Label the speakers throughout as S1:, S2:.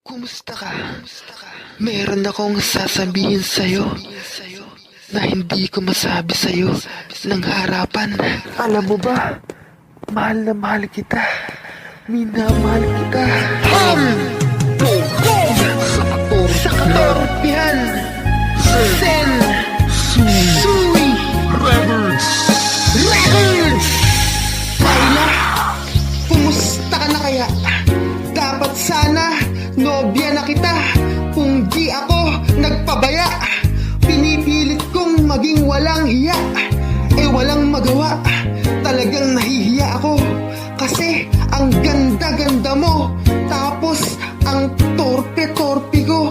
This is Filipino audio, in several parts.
S1: Kumusta ka? Meron akong sasabihin sa'yo na hindi ko masabi sa'yo ng harapan. Alam mo ba, mahal na mahal kita. Minamahal kita. Sa katorpihan. Sen. Suwi. Records. Kayla, kumusta ka na kaya? Dapat sana nobya na kita. Kung di ako nagpabaya, pinipilit kong maging walang hiya. Walang magawa. Talagang nahihiya ako. Kasi ang ganda-ganda mo. Tapos ang torpe-torpe ko.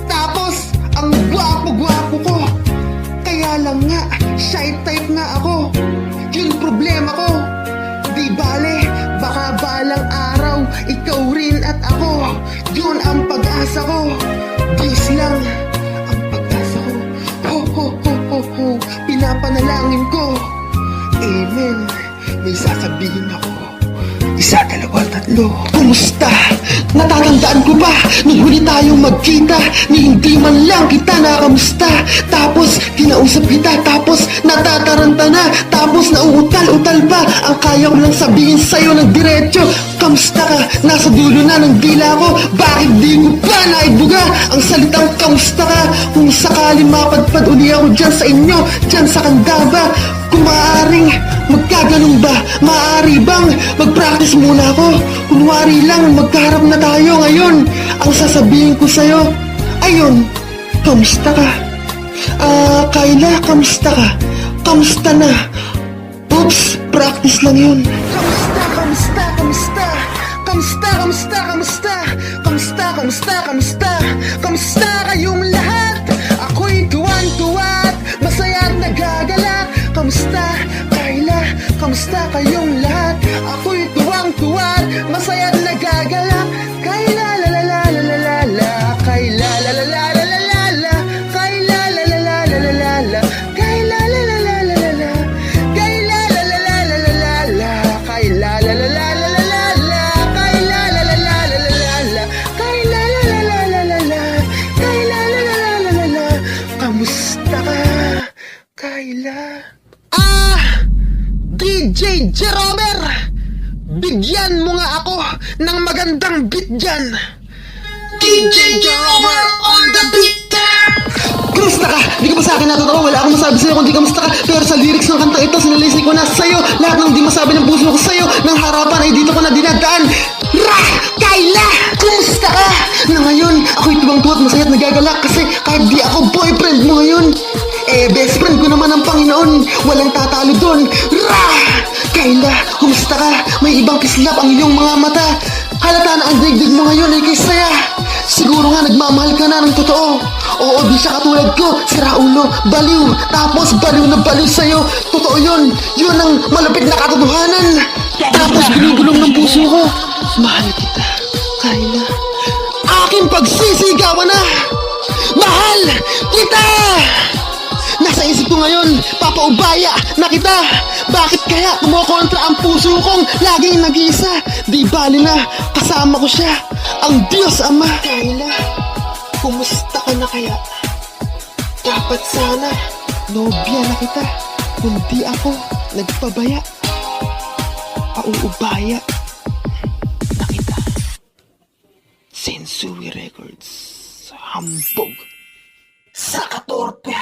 S1: Tapos ang gwapo-gwapo ko. Kaya lang nga, shy type nga ako. Yun problema ko. Di bale, baka balang araw ikaw rin at ako. Yun ang pag-asa ko. Diyos lang ang pag-asa ko. Ho ho ho ho ho, pinapanalangin ko. Amen. May sasabihin ako. Isa, dalawa, tatlo. Kumusta? Natatandaan ko ba nung huli tayong magkita, ni hindi man lang kita nakamusta. Tapos kinausap kita, tapos natataranta na, tapos nauutal-utal pa. Ang kaya ko lang sabihin sa'yo ng diretso, kamusta ka? Nasa dulo na ng dila ko. Bakit di ko pa naibuga ang salitang kamusta ka? Kung sakaling mapadpad uli ako dyan sa inyo, dyan sa Candaba, kung maaaring magkaganong ba? Maaari bang mag-practice muna ako? Kunwari lang magkaharap na tayo ngayon. Ang sasabihin ko sa'yo, ayun, kamusta ka? Kayla, kamusta ka? Kamusta na? Oops, practice lang yun. Kamusta, kamusta, kamusta? Kamusta, kamusta, kamusta? Kamusta, kamusta, kamusta? Kamusta kayong lahat? Ako'y tuwan-tuwa at masaya at nagagalak. Kamusta, Kayla? Kamusta kayong lahat? Ako'y tuwang-tuwa at masaya at nagagalak. Kayla, la la la la la la la. Kayla, la la la la la la la. Kayla, la la la la la la la. Kayla, la la la la la la. Kayla, la la la la la la la. Kayla, la la la la la la la. Kayla, la la la la la la la. Kayla, la la la la la la. Kayla, la la la la la la. Kamusta ka, Kayla? DJ Jeromer! Bigyan mo nga ako ng magandang beat dyan! DJ Jeromer on the beat! Kamusta ka? Di ka ba sa akin natatawa? Wala akong masabi sa'yo kung di kamusta ka. Pero sa lyrics ng kanta ito, sinalisay ko na sa'yo. Lahat ng di masabi ng puso ko sa'yo. Ng harapan ay dito ko na dinadaan. Rah! Kayla! Kumusta ka? Na ngayon, ako'y tuwang-tuwa at masaya at nagagalak. Kasi kahit di ako boyfriend mo ngayon, best friend ko naman ang Panginoon. Walang tatalo doon. Rah! Kayla, kumusta ka? May ibang kislap ang iyong mga mata. Halata na ang digdig mo ngayon ay kay saya. Siguro nga nagmamahal ka na ng totoo. Oo, di siya katulad ko. Sira ulo, baliw. Tapos baliw na baliw sa'yo. Totoo yun. Yun ang malapit na katotohanan. Tapos binubulong ng puso ko. Mahal kita, Kayla. Aking pagsisigawan na. Mahal kita! Nasa isip ko ngayon, papaubaya na kita. Bakit kaya kumokontra ang puso kong laging nag-iisa? Di bali na, kasama ko siya, ang Diyos Ama. Kayla, kumusta ka na kaya? Dapat sana, nobya na kita. Kung di ako nagpabaya, pauubaya na kita. Sensui Records, hambog sa katorpe.